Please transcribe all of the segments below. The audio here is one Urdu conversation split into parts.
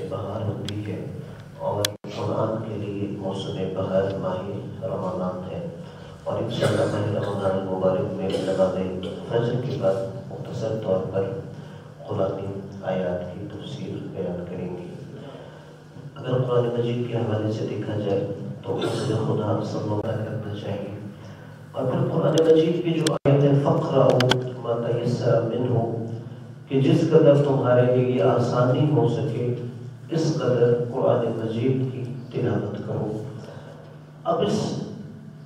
بہار ہوتی ہے اور قرآن کے لیے موسم بہار ماہ رمضان ہے، اور انشاءاللہ ماہ رمضان المبارک میں نماز فجر کے بعد مختصر طور پر قرآن آیات کی تفسیر بیان کریں گے۔ اگر قرآن مجید کے حوالے سے دیکھا جائے تو رسول خدا صلی اللہ علیہ وسلم کرنا چاہیے، اور پھر قرآن مجید کی جو آیت ہے فَقْرَؤُوا مَا تَيَسَّرَ مِنْهُ، کہ جس قدر تمہارے لیے آسانی ہو سکے اس قدر قرآن مجید کی تلاوت کرو۔ اب اس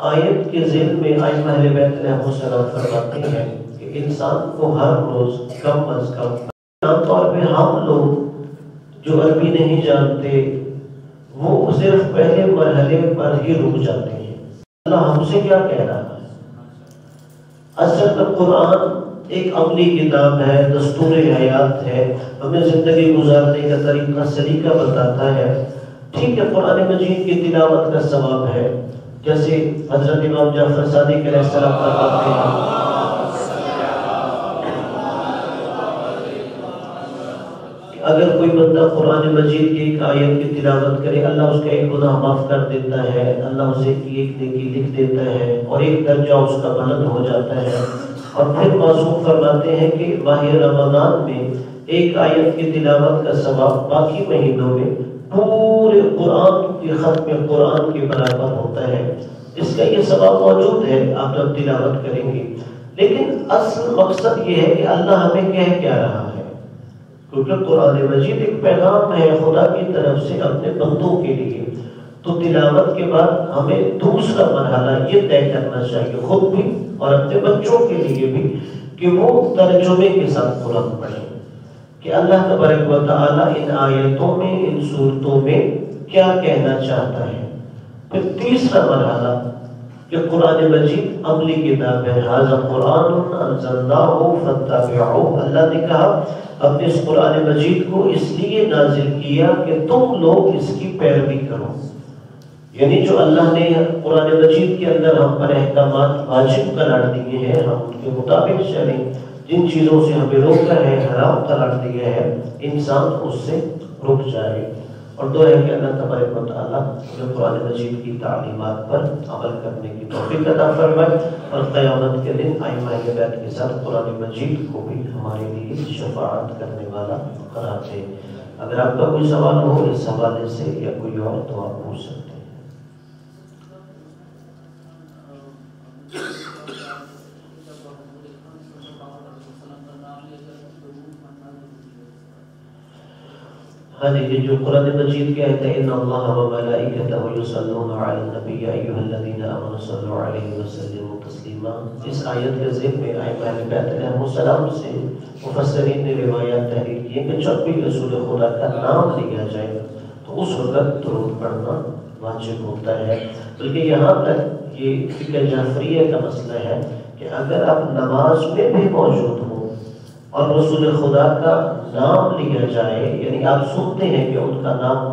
آیت کے ذیل میں ائمہ اہل بیت علیہ السلام فرماتے ہیں کہ انسان کو ہر روز کم از کم، عام طور پہ ہم لوگ جو عربی نہیں جانتے وہ صرف پہلے مرحلے پر ہی رک جاتے ہیں۔ اللہ ہم سے کیا کہہ رہا ہے؟ اصل میں قرآن ایک عملی کتاب ہے، دستور حیات ہے، ہمیں زندگی گزارنے کا طریقہ سلیقہ بتاتا ہے۔ ٹھیک ہے، قرآن مجید کی تلاوت کا ثواب ہے، جیسے حضرت امام جعفر صادق علیہ السلام فرماتے ہیں اگر کوئی بندہ قرآن مجید کی ایک آیت کی تلاوت کرے، اللہ اس کا ایک گناہ معاف کر دیتا ہے، اللہ اسے ایک نیکی لکھ دیتا ہے اور ایک درجہ اس کا بلند ہو جاتا ہے۔ اور پھر معصوم فرماتے ہیں کہ ماہ رمضان میں ایک آیت کی تلاوت کا ثواب باقی مہینوں میں پورے قرآن کی ختم قرآن کے برابر ہوتا ہے۔ اس کا یہ ثواب موجود ہے، آپ جب تلاوت کریں گے۔ لیکن اصل مقصد یہ ہے کہ اللہ ہمیں کہہ کیا رہا ہے، کیونکہ قرآن مجید ایک پیغام ہے خدا کی طرف سے اپنے بندوں کے لیے۔ تو تلاوت کے بعد ہمیں دوسرا مرحلہ یہ طے کرنا چاہیے خود بھی اور اپنے بچوں کے لیے بھی کہ وہ ترجمے کے ساتھ قرآن پڑھیں، کہ اللہ تبارک و تعالیٰ ان آیتوں میں، ان صورتوں میں کیا کہنا چاہتا ہے۔ پھر تیسرا مرحلہ کہ قرآن مجید عملی کتاب ہے، ھذا قرآن انزلناہ فاتبعوہ، اللہ نے کہا ہم نے اس قرآن مجید کو اس لیے نازل کیا کہ تم لوگ اس کی پیروی کرو۔ یعنی جو اللہ نے قرآن مجید کے اندر ہم پر احکامات واجب قرار دیے ہیں، ہم ان کے مطابق چلیں، جن چیزوں سے ہمیں روکا ہے، حرام قرار دیا ہے، انسان اس سے رک جائے۔ اور دعا ہے کہ اللہ تبارک و تعالیٰ ہمیں قرآن مجید کی تعلیمات پر عمل کرنے کی توفیق عطا فرمائے، اور قیامت کے دن ائمہ اہل بیت کے ساتھ قرآن مجید کو بھی ہمارے لیے شفاعت کرنے والا قرار دے۔ اگر آپ کا کوئی سوال ہو اس حوالے سے یا کوئی اور تو آپ پوچھ سکتے ہیں۔ ہاں جی، یہ جو قرآن مجید کے آیت ہے ان اللہ و ملائکتہ یصلون علی النبی یا ایھا الذین آمنوا صلوا علیہ وسلموا تسلیما، اس آیت کے ذکر میں ائمہ اہل بیت علیہ السلام سے مفسرین نے روایات تحریر کی ہیں کہ جب بھی رسول خدا کا نام لیا جائے تو اس وقت درود پڑھنا واجب ہوتا ہے۔ بلکہ یہاں تک یہ فقہ جعفریہ کا مسئلہ ہے کہ اگر آپ نماز میں بھی موجود ہوں اور رسول خدا کا نام لیا جائے، یعنی آپ سنتے ہیں کہ ان کا نام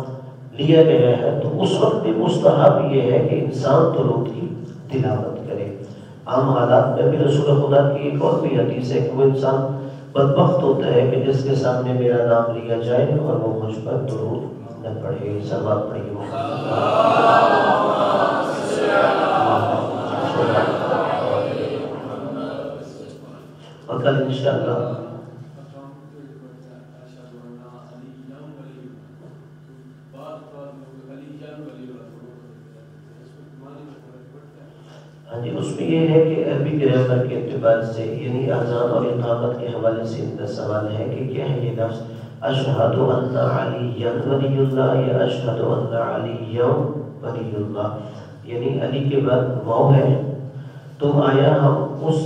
لیا گیا ہے، تو اس وقت بھی مستحب یہ ہے کہ انسان درود کی تلاوت کرے۔ عام حالات میں بھی رسول خدا کی ایک اور بھی حدیث ہے کہ وہ انسان بدبخت ہوتا ہے کہ جس کے سامنے میرا نام لیا جائے اور وہ مجھ پر درود نہ پڑھے۔ صلوات پڑھیے۔ اور کل انشاءاللہ ہاں جی، اس میں یہ ہے کہ عربی گرامر کے اعتبار سے، یعنی اذان اور اقامت کے حوالے سے ان کا سوال ہے کہ کیا ہے یہ لفظ اشہد ان علی ولی اللہ یا اشہد ان علی ولی اللہ، یعنی علی کے بعد واو ہے، تو آیا ہم اس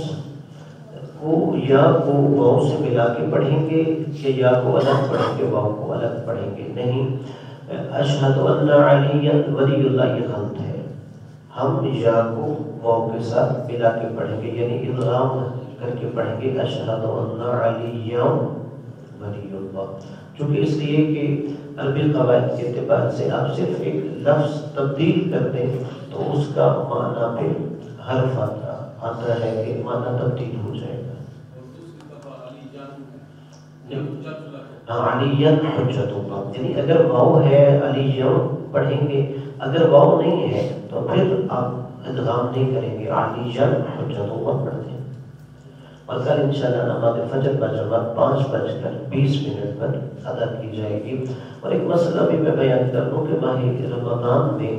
کو یا کو واو سے ملا کے پڑھیں گے کہ یا کو الگ پڑھیں گے، واو کو الگ پڑھیں گے؟ نہیں، اشہد ان علی ولی اللہ یہ غلط ہے، ہم یا کو واو کے ساتھ ملا کے پڑھیں گے، یعنی ادغام کر کے پڑھیں گے اشہد ان علی ولی اللہ، چونکہ اس لیے کہ عربی قواعد کے اعتبار سے آپ صرف ایک لفظ تبدیل کر دیں تو اس کا معنی پہ حرف آتا ہے کہ معنی تبدیل ہو جائے گا۔ علیین حجتنا، یعنی اگر واو ہے علیین پڑھیں گے، اگر واو نہیں ہے تو پھر آپ ادغام نہیں کریں گے، علیین حجتنا پڑھتے ہیں۔ اور کل انشاءاللہ نماز فجر کا جماعت 5:20 پر ادا کی جائے گی۔ اور ایک مسئلہ بھی میں بیان کر دوں کہ ماہ رمضان میں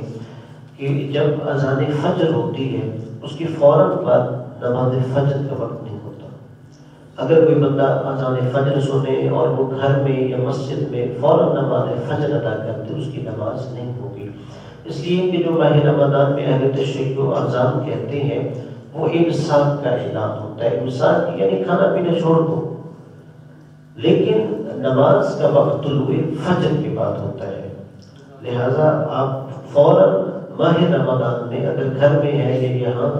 کہ جب اذان فجر ہوتی ہے اس کی فوراً بعد نماز فجر کا وقت نہیں ہوتا۔ اگر کوئی بندہ اذان فجر سنے اور وہ گھر میں یا مسجد میں فوراً نماز فجر ادا کرتے اس کی نماز نہیں ہوگی، اس لیے کہ جو ماہ رمضان میں اہل تشریع کو اذان کہتے ہیں وہ امساک کا اعلان ہوتا ہے۔ امساک یعنی کھانا پینا چھوڑ دو، لیکن نماز کا وقت طلوع فجر کے بعد ہوتا ہے، لہذا آپ فوراً ماہ رمضان میں اگر گھر میں ہے یا یہاں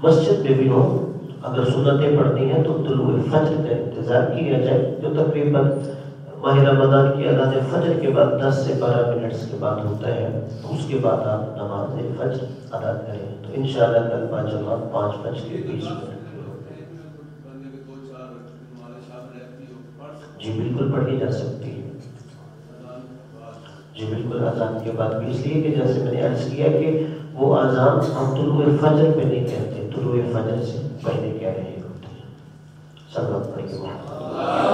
مسجد میں بھی ہو، اگر سنتیں پڑھنی ہیں تو طلوع فجر کا انتظار کیا جائے، جو تقریباً ماہ رمضان کی اذان فجر کے بعد 10 سے 12 منٹس کے بعد ہوتا ہے، تو اس کے بعد آپ نماز فجر ادا کریں۔ تو انشاءاللہ کل باجماعت 5:20 جی بالکل پڑھی جا سکتی ہے، جی بالکل اذان کے بعد بھی، اس لیے کہ جیسے میں نے عرض کیا کہ وہ اذان ہم طلوع فجر پہ نہیں کہتے، طلوع فجر سے پہلے کہہ رہے ہوتے ہیں۔ سب لوگ پڑھیے۔